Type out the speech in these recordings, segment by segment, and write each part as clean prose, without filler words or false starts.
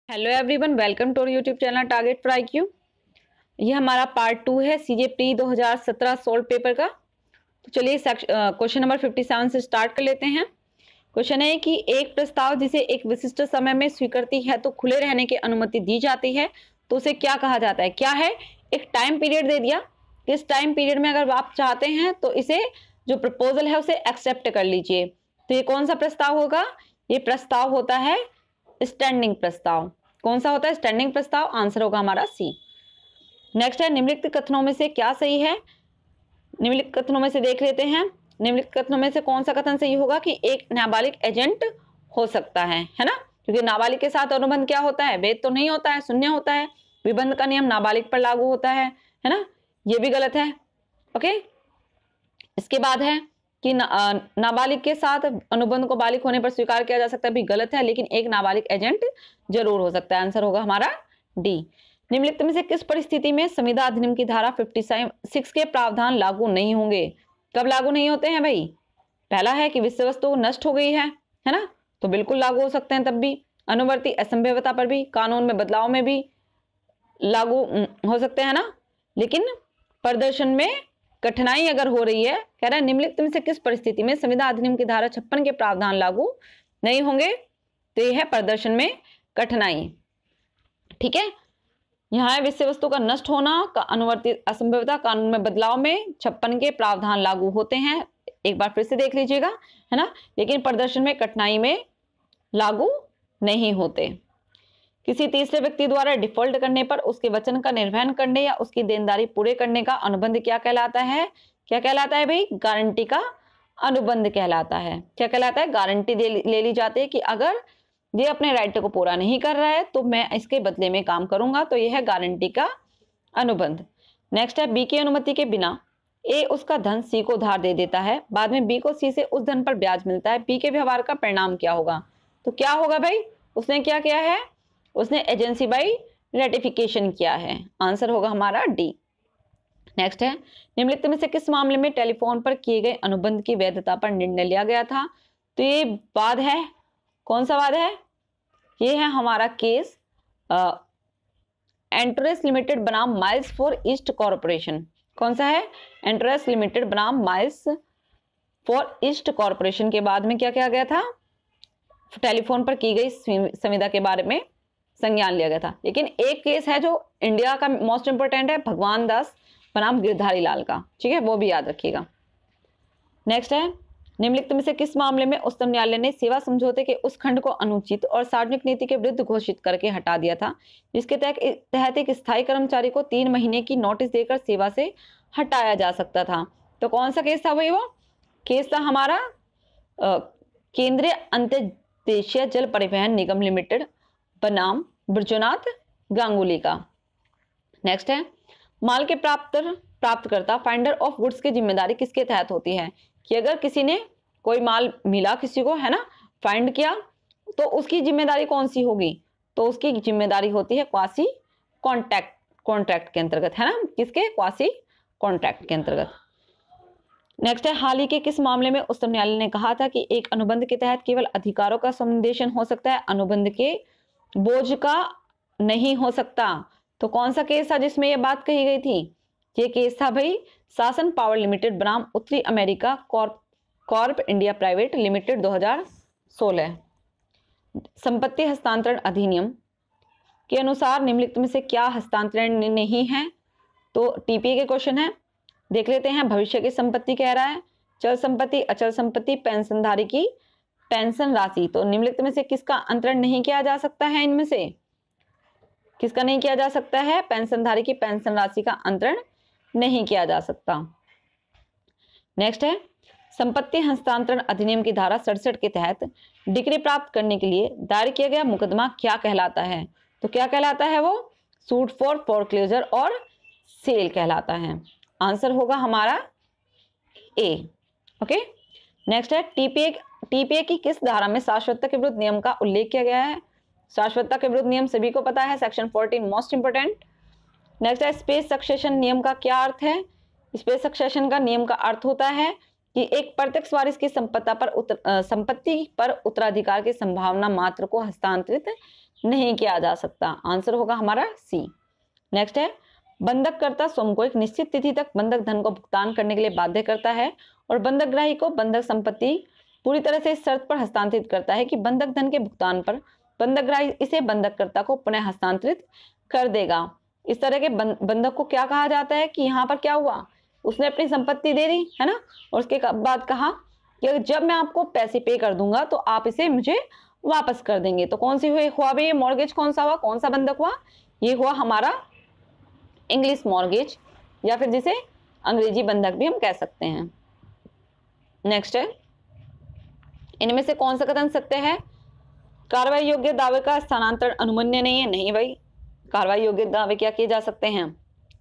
Hello everyone, welcome to YouTube channel target for IQ। ये हमारा part 2 है सीजे pre 2017 solve paper का। तो चलिए क्वेश्चन नंबर 57 से स्टार्ट कर लेते हैं। क्वेश्चन है कि एक प्रस्ताव जिसे एक विशिष्ट समय में स्वीकृति है तो खुले रहने की अनुमति दी जाती है तो उसे क्या कहा जाता है। क्या है, एक टाइम पीरियड दे दिया, इस टाइम पीरियड में अगर आप चाहते हैं तो इसे जो प्रपोजल है उसे एक्सेप्ट कर लीजिए। तो ये कौन सा प्रस्ताव होगा, ये प्रस्ताव होता है स्टैंडिंग प्रस्ताव। कौन सा होता है, स्टैंडिंग प्रस्ताव। आंसर होगा हमारा सी। नेक्स्ट है निम्नलिखित कथनों में से क्या सही है। निम्नलिखित कथनों में से देख लेते हैं। निम्नलिखित कथनों में से कौन सा कथन सही होगा कि एक नाबालिग एजेंट हो सकता है ना, क्योंकि नाबालिग के साथ अनुबंध क्या होता है, वेद तो नहीं होता है, शून्य होता है। विबंध का नियम नाबालिग पर लागू होता है ना, ये भी गलत है। ओके, इसके बाद है कि नाबालिग के साथ अनुबंध को बालिग होने पर स्वीकार किया जा सकता है, भी गलत है, लेकिन एक नाबालिग एजेंट जरूर हो सकता है। आंसर होगा हमारा डी। निम्नलिखित में से किस परिस्थिति में संविदा अधिनियम की धारा 56 के प्रावधान लागू नहीं होंगे। कब लागू नहीं होते हैं भाई, पहला है कि विषय वस्तु नष्ट हो गई है ना, तो बिल्कुल लागू हो सकते हैं तब भी। अनुवर्ती असंभवता पर भी, कानून में बदलाव में भी लागू हो सकते हैं ना, लेकिन प्रदर्शन में कठिनाई अगर हो रही है, कह रहा है निम्नलिखित में से किस परिस्थिति में संविदा अधिनियम की धारा 56 के प्रावधान लागू नहीं होंगे, तो यह है प्रदर्शन में कठिनाई। ठीक है, यहाँ है विषय वस्तु का नष्ट होना, का अनुवर्ती असंभवता, कानून में बदलाव में 56 के प्रावधान लागू होते हैं। एक बार फिर से देख लीजिएगा, है ना, लेकिन प्रदर्शन में कठिनाई में लागू नहीं होते। किसी तीसरे व्यक्ति द्वारा डिफॉल्ट करने पर उसके वचन का निर्वहन करने या उसकी देनदारी पूरे करने का अनुबंध क्या कहलाता है। क्या कहलाता है भाई, गारंटी का अनुबंध कहलाता है। क्या कहलाता है, गारंटी ले ली जाती है कि अगर ये अपने राइट को पूरा नहीं कर रहा है तो मैं इसके बदले में काम करूंगा, तो यह है गारंटी का अनुबंध। नेक्स्ट है बी की अनुमति के बिना ए उसका धन सी को उधार दे देता है, बाद में बी को सी से उस धन पर ब्याज मिलता है, बी के व्यवहार का परिणाम क्या होगा। तो क्या होगा भाई, उसने क्या किया है, उसने एजेंसी बाई रेटिफिकेशन किया है। आंसर होगा हमारा डी। नेक्स्ट है निम्नलिखित में से किस मामले में टेलीफोन पर किए गए अनुबंध की वैधता पर निर्णय लिया गया था। तो ये वाद है, कौन सा वाद है, ये है हमारा केस एंटरेस लिमिटेड बनाम माइल्स फॉर ईस्ट कॉर्पोरेशन। कौन सा है, एंटरेस लिमिटेड बनाम माइल्स फॉर ईस्ट कॉर्पोरेशन के बाद में क्या किया गया था, टेलीफोन पर की गई संविदा के बारे में संज्ञान लिया गया था। लेकिन एक केस है जो इंडिया का मोस्ट इंपोर्टेंट है, भगवान दास बनाम गिरधारी लाल का। ठीक है, वो भी याद रखिएगा। नेक्स्ट है निम्नलिखित में से किस मामले में उच्चतम न्यायालय ने सेवा समझौते के उस खंड को अनुचित और सार्वजनिक नीति के विरुद्ध घोषित करके हटा दिया था जिसके तहत एक स्थायी कर्मचारी को 3 महीने की नोटिस देकर सेवा से हटाया जा सकता था। तो कौन सा केस था भाई, वो केस था हमारा केंद्रीय अंतर्देशीय जल परिवहन निगम लिमिटेड बनाम ब्रजनाथ गांगुली का। नेक्स्ट है माल के प्राप्तकर्ता फाइंडर ऑफ गुड्स की जिम्मेदारी किसके तहत होती है, कि अगर किसी ने कोई माल मिला किसी को, है ना, फाइंड किया, तो उसकी जिम्मेदारी कौन सी होगी, तो उसकी जिम्मेदारी होती है क्वासी कॉन्ट्रैक्ट के अंतर्गत, है ना, किसके, क्वासी कॉन्ट्रैक्ट के अंतर्गत। नेक्स्ट है हाल ही के किस मामले में उच्चतम न्यायालय ने कहा था कि एक अनुबंध के तहत केवल अधिकारों का समुद्देशन हो सकता है, अनुबंध के बोझ का नहीं हो सकता। तो कौन सा केस था जिसमें यह बात कही गई थी, ये केस था भाई शासन पावर लिमिटेड बनाम उत्तरी America Corp India private limited 2016। संपत्ति हस्तांतरण अधिनियम के अनुसार निम्नलिखित में से क्या हस्तांतरण नहीं है। तो टीपीए के क्वेश्चन है, देख लेते हैं। भविष्य की संपत्ति कह रहा है, चल संपत्ति, अचल संपत्ति, पेंशनधारी की पेंशन राशि। तो निम्नलिखित में से किसका अंतरण नहीं किया जा सकता है, इनमें से किसका नहीं किया जा सकता है, पेंशनधारी की पेंशन राशि का अंतरण नहीं किया जा सकता। नेक्स्ट है संपत्ति हस्तांतरण अधिनियम की धारा 67 के तहत डिक्री प्राप्त करने के लिए दायर किया गया मुकदमा क्या कहलाता है। तो क्या कहलाता है, वो सूट फॉर फोरक्लोजर और सेल कहलाता है। आंसर होगा हमारा ए। ओके, नेक्स्ट है टीपीए की किस धारा में शाश्वतता के विरुद्ध नियम का उल्लेख किया गया है। शाश्वतता के विरुद्ध नियम सभी को पता है, सेक्शन 14 मोस्ट इंपोर्टेंट। नेक्स्ट है स्पेस सक्सेशन नियम का क्या अर्थ है। स्पेस सक्सेशन का नियम का अर्थ होता है कि एक प्रत्यक्ष वारिस की संपत्ति पर उत्तराधिकार की संभावना मात्र को हस्तांतरित नहीं किया जा सकता। आंसर होगा हमारा सी। नेक्स्ट है, बंधककर्ता स्वयं को एक निश्चित तिथि तक बंधक धन को भुगतान करने के लिए बाध्य करता है और बंधकग्राही को बंधक संपत्ति पूरी तरह से इस शर्त पर हस्तांतरित करता है कि बंधक धन के भुगतान पर बंधकग्राही इसे बंधककर्ता को पुनः हस्तांतरित कर देगा। इस तरह के बंधक को क्या कहा जाता है कि यहाँ पर क्या हुआ, उसने अपनी संपत्ति दे दी है ना, और उसके बाद कहा कि जब मैं आपको पैसे पे कर दूंगा तो आप इसे मुझे वापस कर देंगे। तो कौन सी हुआ भाई मॉर्गेज, कौन सा हुआ, कौन सा बंधक हुआ, ये हुआ हमारा इंग्लिश मॉर्गेज या फिर जिसे अंग्रेजी बंधक भी हम कह सकते हैं। नेक्स्ट है, इनमें से कौन सा कथन सत्य है, कार्रवाई योग्य दावे का स्थानांतरण अनुमन्य नहीं है। नहीं भाई, कार्रवाई योग्य दावे क्या किए जा सकते हैं,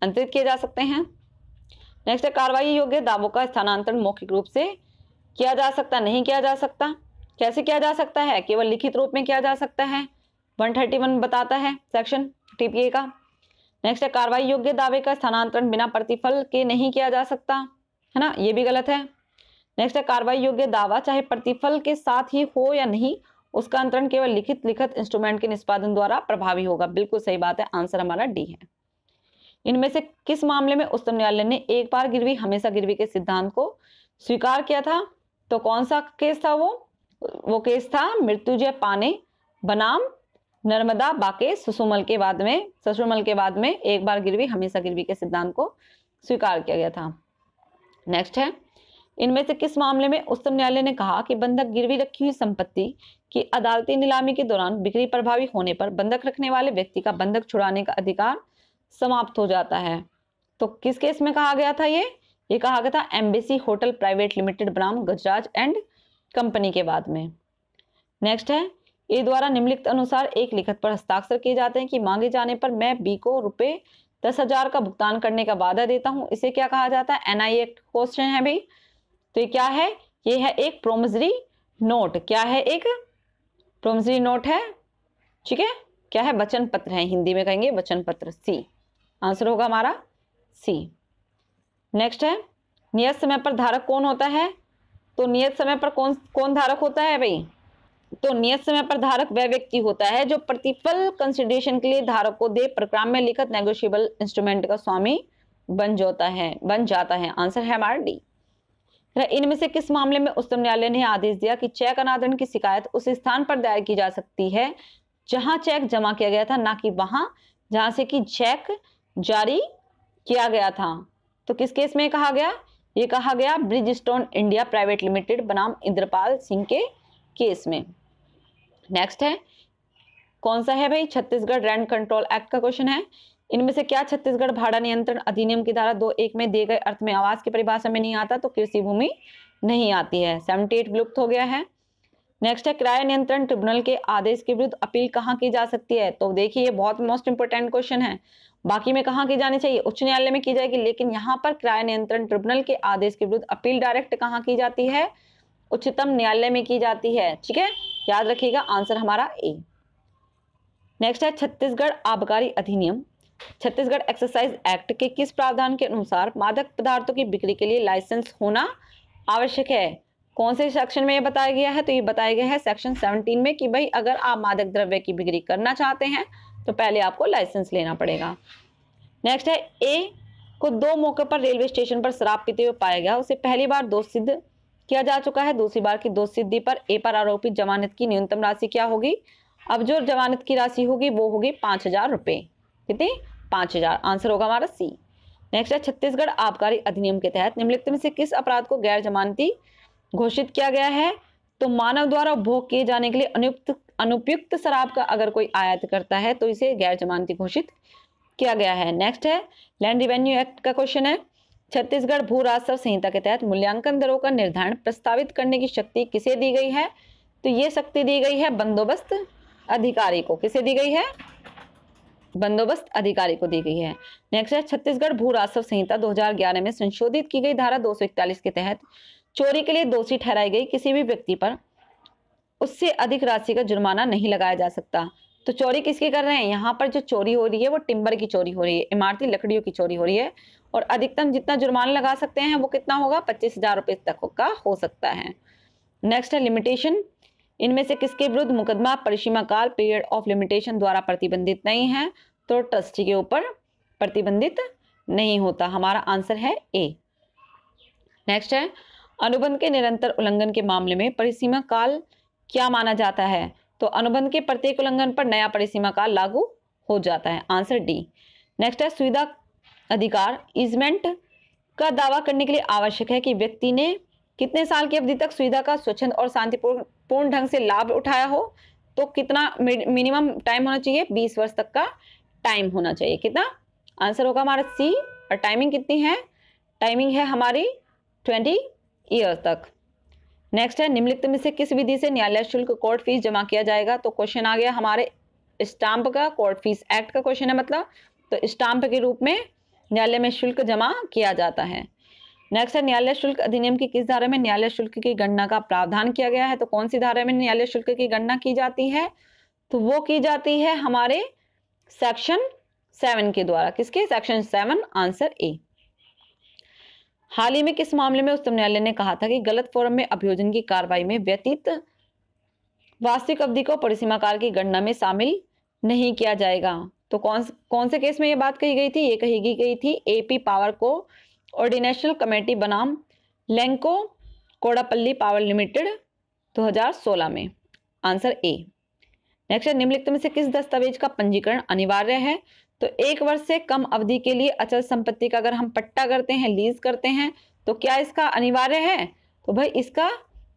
अंतरित किए जा सकते हैं। नेक्स्ट है, कार्रवाई योग्य दावों का स्थानांतरण मौखिक रूप से किया जा सकता, नहीं किया जा सकता। कैसे किया जा सकता है, केवल लिखित रूप में किया जा सकता है, 131 बताता है सेक्शन टीपीए का। नेक्स्ट है, कार्रवाई योग्य दावे का स्थानांतरण बिना प्रतिफल के नहीं किया जा सकता, है ना, ये भी गलत है। नेक्स्ट है, कार्रवाई योग्य दावा चाहे प्रतिफल के साथ ही हो या नहीं, उसका अंतरण केवल लिखित इंस्ट्रूमेंट के निष्पादन द्वारा प्रभावी होगा। बिल्कुल सही बात है, आंसर हमारा डी है। इनमें से किस मामले में उच्चतम न्यायालय ने एक बार गिरवी हमेशा गिरवी के सिद्धांत को स्वीकार किया था? तो कौन सा केस था वो केस था मृत्युंजय पाने बनाम नर्मदा बाके ससुमल के बाद में एक बार गिरवी हमेशा गिरवी के सिद्धांत को स्वीकार किया गया था। नेक्स्ट है, इनमें से किस मामले में उच्चतम न्यायालय ने कहा कि बंधक गिरवी रखी हुई संपत्ति की अदालती नीलामी के दौरान बिक्री प्रभावी होने पर बंधक रखने वाले व्यक्ति का बंधक छुड़ाने का अधिकार समाप्त हो जाता है? तो किस केस में कहा गया था ये कहा गया था एम्बेसी होटल प्राइवेट लिमिटेड बनाम गजराज एंड कंपनी के बाद में। नेक्स्ट है, ए द्वारा निम्नलिखित अनुसार एक लिखित पर हस्ताक्षर किए जाते हैं कि मांगे जाने पर मैं बी को रुपए 10,000 का भुगतान करने का वादा देता हूं। इसे क्या कहा जाता है? एनआई एक्ट क्वेश्चन है भाई। तो ये क्या है? ये है एक प्रोमिसरी नोट। क्या है? एक प्रोमिसरी नोट है, ठीक है। क्या है? वचन पत्र है, हिंदी में कहेंगे वचन पत्र। सी आंसर होगा हमारा सी। नेक्स्ट है, नियत समय पर धारक कौन होता है? तो नियत समय पर कौन धारक होता है भाई? तो नियत समय पर धारक वह व्यक्ति होता है जो प्रतिफल कंसिडरेशन के लिए धारक को दे प्रकार में लिखित नेगोशिएबल इंस्ट्रूमेंट का स्वामी बन जाता है। आंसर है हमारा डी। इनमें से किस मामले में उच्चतम न्यायालय ने आदेश दिया कि चेक अनादरण की शिकायत उस स्थान पर दायर की जा सकती है जहां चेक जमा किया गया था, ना कि वहां जहां से कि चेक जारी किया गया था? तो किस केस में कहा गया? ये कहा गया ब्रिजस्टोन इंडिया प्राइवेट लिमिटेड बनाम इंद्रपाल सिंह के केस में। नेक्स्ट है, कौन सा है भाई? छत्तीसगढ़ रेंट कंट्रोल एक्ट का क्वेश्चन है। इनमें से क्या छत्तीसगढ़ भाड़ा नियंत्रण अधिनियम की धारा 2(1) में दिए गए अर्थ में आवास की परिभाषा में नहीं आता? तो कृषि भूमि नहीं आती है, 78 विलुप्त हो गया है। नेक्स्ट है, किराया नियंत्रण ट्रिब्यूनल के आदेश के विरुद्ध अपील कहाँ की जा सकती है? तो देखिए ये बहुत मोस्ट इंपोर्टेंट क्वेश्चन है। बाकी में कहाँ की जानी चाहिए? उच्च न्यायालय में की जाएगी, लेकिन यहाँ पर किराया नियंत्रण ट्रिब्यूनल के आदेश के विरुद्ध अपील डायरेक्ट कहाँ की जाती है? उच्चतम न्यायालय में की जाती है, ठीक है, याद रखिएगा। आंसर हमारा ए। नेक्स्ट है, छत्तीसगढ़ आबकारी अधिनियम, छत्तीसगढ़ एक्साइज एक्ट के किस प्रावधान के अनुसार मादक पदार्थों की बिक्री के लिए लाइसेंस होना आवश्यक है? कौन से सेक्शन में ये बताया गया है? तो ये बताया गया है सेक्शन 17 में कि भाई अगर आप मादक द्रव्य की बिक्री करना चाहते हैं तो पहले आपको लाइसेंस लेना पड़ेगा। नेक्स्ट है, ए को 2 मौके पर रेलवे स्टेशन पर शराब पीते हुए पाया गया, उसे पहली बार दोष सिद्ध किया जा चुका है। दूसरी बार की दोष सिद्धि पर ए पर आरोपित जमानत की न्यूनतम राशि क्या होगी? अब जो जमानत की राशि होगी वो होगी 5,000 रुपए। कितनी? 5,000। आंसर होगा हमारा सी। नेक्स्ट है, छत्तीसगढ़ आबकारी अधिनियम के तहत निम्नलिखित में से किस अपराध को गैर जमानती घोषित किया गया है? तो मानव द्वारा उपभोग किए जाने के लिए अनुपयुक्त शराब का अगर कोई आयात करता है तो इसे गैर जमानती घोषित किया गया है। नेक्स्ट है, लैंड रेवेन्यू एक्ट का क्वेश्चन है, छत्तीसगढ़ भू राजस्व संहिता के तहत मूल्यांकन दरों का निर्धारण प्रस्तावित करने की शक्ति किसे दी गई है? तो ये शक्ति दी गई है बंदोबस्त अधिकारी को। किसे दी गई है? बंदोबस्त अधिकारी को दी गई है। नेक्स्ट है, छत्तीसगढ़ भू राजस्व संहिता 2011 में संशोधित की गई धारा 241 के तहत चोरी के लिए दोषी ठहराई गई किसी भी व्यक्ति पर उससे अधिक राशि का जुर्माना नहीं लगाया जा सकता। तो चोरी किसकी कर रहे हैं? यहाँ पर जो चोरी हो रही है वो टिम्बर की चोरी हो रही है, इमारती लकड़ियों की चोरी हो रही है, और अधिकतम जितना जुर्माना लगा सकते हैं वो कितना होगा? 25,000 रुपए तक का हो सकता है। नेक्स्ट है, लिमिटेशन इनमें से किसके विरुद्ध मुकदमा परिसीमा काल पीरियड ऑफ लिमिटेशन द्वारा प्रतिबंधित नहीं है? तो ट्रस्टी के ऊपर प्रतिबंधित नहीं होता। हमारा आंसर है ए। नेक्स्ट है, अनुबंध के निरंतर उल्लंघन के मामले में परिसीमा काल क्या माना जाता है? तो अनुबंध के प्रत्येक उल्लंघन पर नया परिसीमा काल लागू हो जाता है। Answer D. नेक्स्ट है, सुविधा अधिकार ईजमेंट का दावा करने के लिए आवश्यक है कि व्यक्ति ने कितने साल की अवधि तक सुविधा का स्वच्छंद और शांतिपूर्ण ढंग से लाभ उठाया हो? तो कितना मिनिमम टाइम होना चाहिए? 20 वर्ष तक का टाइम होना चाहिए। कितना? आंसर होगा हमारा सी। और टाइमिंग कितनी है? टाइमिंग है हमारी 20 ईयर तक। नेक्स्ट है, निम्नलिखित में से किस विधि से न्यायालय शुल्क कोर्ट फीस जमा किया जाएगा? तो क्वेश्चन आ गया हमारे स्टाम्प का, कोर्ट फीस एक्ट का क्वेश्चन है मतलब, तो स्टाम्प के रूप में न्यायालय में शुल्क जमा किया जाता है। नेक्स्ट है, न्यायालय शुल्क अधिनियम की किस धारा में न्यायालय शुल्क की गणना का प्रावधान किया गया है? तो कौन सी धारा में न्यायालय शुल्क की गणना की जाती है? तो वो की जाती है हमारे सेक्शन 7 के द्वारा। किसके? सेक्शन 7। Answer A. हाल ही में किस मामले में उच्चतम न्यायालय ने कहा था कि गलत फोरम में अभियोजन की कार्रवाई में व्यतीत वास्तविक अवधि को परिसीमा काल की गणना में शामिल नहीं किया जाएगा? तो कौन से केस में ये बात कही गई थी? ये कही गई थी एपी पावर को ऑर्डिनेशनल कमेटी बनाम लैंको कोडापल्ली पावर लिमिटेड 2016 में। Answer A. नेक्स्ट है, निम्नलिखित में से किस दस्तावेज का पंजीकरण अनिवार्य है? तो 1 वर्ष से कम अवधि के लिए अचल संपत्ति का अगर हम पट्टा करते हैं, लीज करते हैं, तो क्या इसका अनिवार्य है? तो भाई इसका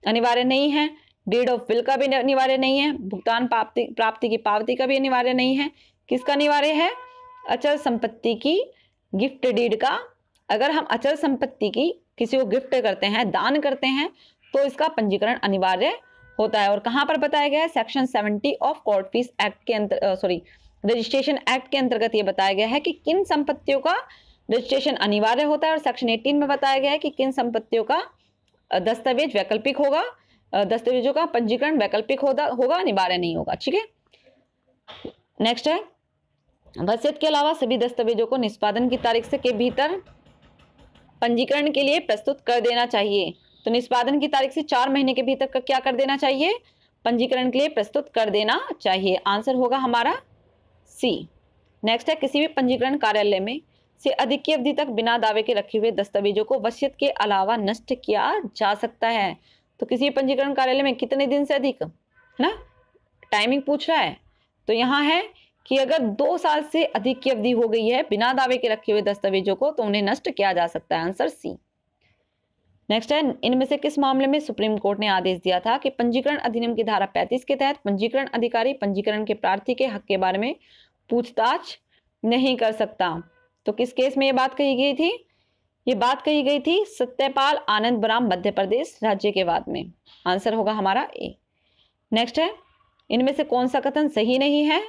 अनिवार्य नहीं है। डीड ऑफ विल का भी अनिवार्य नहीं है। भुगतान प्राप्ति की पावती का भी अनिवार्य नहीं है। किसका अनिवार्य है? अचल संपत्ति की गिफ्ट डीड का। अगर हम अचल संपत्ति की किसी को गिफ्ट करते हैं, दान करते हैं, तो इसका पंजीकरण अनिवार्य होता है। और कहां पर बताया गया है? Section 70 of court fees act के अंतर्गत, रजिस्ट्रेशन एक्ट के अंतर्गत ये बताया गया है कि किन संपत्तियों का रजिस्ट्रेशन अनिवार्य होता है। और सेक्शन 18 में बताया गया है कि किन संपत्तियों का दस्तावेज वैकल्पिक होगा, दस्तावेजों का पंजीकरण वैकल्पिक होगा, अनिवार्य नहीं होगा। ठीक है। नेक्स्ट है, वसीयत के अलावा सभी दस्तावेजों को निष्पादन की तारीख से के भीतर पंजीकरण के लिए प्रस्तुत कर देना चाहिए। तो निष्पादन की तारीख से 4 महीने के भीतर क्या कर देना चाहिए? पंजीकरण के लिए प्रस्तुत कर देना चाहिए। आंसर होगा हमारा सी। नेक्स्ट है, किसी भी पंजीकरण कार्यालय में से अधिक की अवधि तक बिना दावे के रखे हुए दस्तावेजों को वसीयत के अलावा नष्ट किया जा सकता है। तो किसी पंजीकरण कार्यालय में कितने दिन से अधिक ना टाइमिंग पूछ रहा है, तो यहाँ है कि अगर 2 साल से अधिक की अवधि हो गई है बिना दावे के रखे हुए दस्तावेजों को, तो उन्हें नष्ट किया जा सकता है। Answer C. नेक्स्ट है, इनमें से किस मामले में सुप्रीम कोर्ट ने आदेश दिया था कि पंजीकरण अधिनियम की धारा 35 के तहत पंजीकरण अधिकारी पंजीकरण के प्रार्थी के हक के बारे में पूछताछ नहीं कर सकता? तो किस केस में ये बात कही गई थी? ये बात कही गई थी सत्यपाल आनंद बराम मध्य प्रदेश राज्य के वाद में। आंसर होगा हमारा ए। नेक्स्ट है, इनमें से कौन सा कथन सही नहीं है?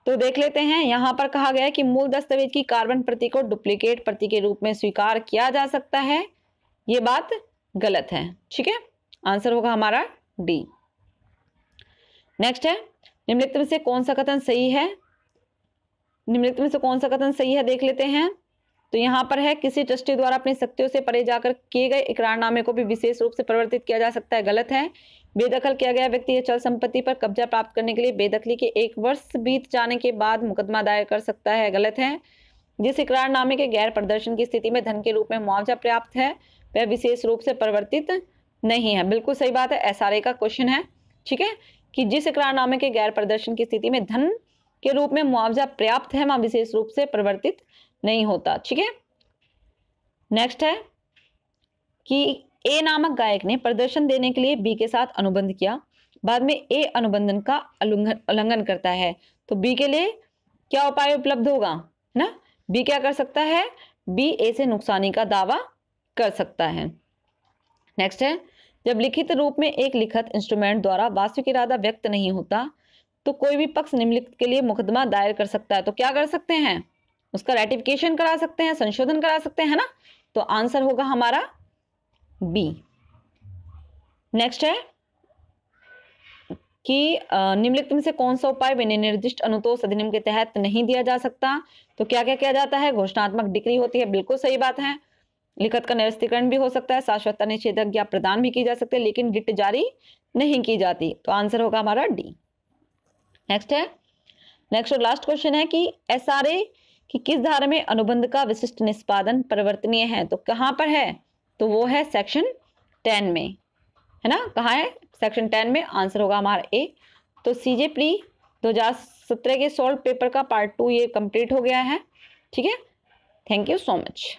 तो देख लेते हैं। यहां पर कहा गया है कि मूल दस्तावेज की कार्बन प्रति को डुप्लीकेट प्रति के रूप में स्वीकार किया जा सकता है। ये बात गलत है। ठीक है। आंसर होगा हमारा डी। नेक्स्ट है, निम्नलिखित में से कौन सा कथन सही है? निम्नलिखित में से कौन सा कथन सही है देख लेते हैं। तो यहाँ पर है, किसी ट्रस्टी द्वारा अपनी शक्तियों से परे जाकर किए गए इकरारनामे को भी विशेष रूप से परिवर्तित किया जा सकता है। गलत है। बेदखल किया गया व्यक्ति अचल संपत्ति पर कब्जा प्राप्त करने के लिए बेदखली के 1 वर्ष बीत जाने के बाद मुकदमा दायर कर सकता है। गलत है। जिस इकरारनामे के गैर प्रदर्शन की स्थिति में धन के रूप में मुआवजा प्राप्त है, वह विशेष रूप से परिवर्तित नहीं है। बिल्कुल सही बात है। एसआरए का क्वेश्चन है। ठीक है, कि जिस इकरारनामे के गैर प्रदर्शन की स्थिति में धन के रूप में मुआवजा प्राप्त है, वह विशेष रूप से परिवर्तित नहीं होता। ठीक है। नेक्स्ट है कि ए नामक गायक ने प्रदर्शन देने के लिए बी के साथ अनुबंध किया, बाद में ए अनुबंधन का उल्लंघन करता है, तो बी के लिए क्या उपाय उपलब्ध होगा ना? बी क्या कर सकता है? बी ए से नुकसानी का दावा कर सकता है। नेक्स्ट है, जब लिखित रूप में एक लिखित इंस्ट्रूमेंट द्वारा वास्तविक इरादा व्यक्त नहीं होता, तो कोई भी पक्ष निम्नलिखित के लिए मुकदमा दायर कर सकता है। तो क्या कर सकते हैं? उसका रेटिफिकेशन करा सकते हैं, संशोधन करा सकते हैं ना। तो आंसर होगा हमारा बी। नेक्स्ट है कि निम्नलिखित में से कौन सा उपाय विनिर्दिष्ट अनुतोष अधिनियम के तहत नहीं दिया जा सकता? तो क्या क्या किया जाता है? घोषणात्मक डिक्री होती है। बिल्कुल सही बात है। लिखत का निरस्तीकरण भी हो सकता है, शाश्वतता निषेधक या प्रदान भी की जा सकती है, लेकिन रिट जारी नहीं की जाती। तो आंसर होगा हमारा डी। नेक्स्ट और लास्ट क्वेश्चन है कि एसआरए की किस धारा में अनुबंध का विशिष्ट निष्पादन परिवर्तनीय है? तो कहां पर है? तो वो है सेक्शन 10 में, है ना। कहाँ है? सेक्शन 10 में। आंसर होगा हमारा ए। तो सीजे प्री 2017 के सॉल्व पेपर का पार्ट 2 ये कंप्लीट हो गया है। ठीक है, थैंक यू सो मच।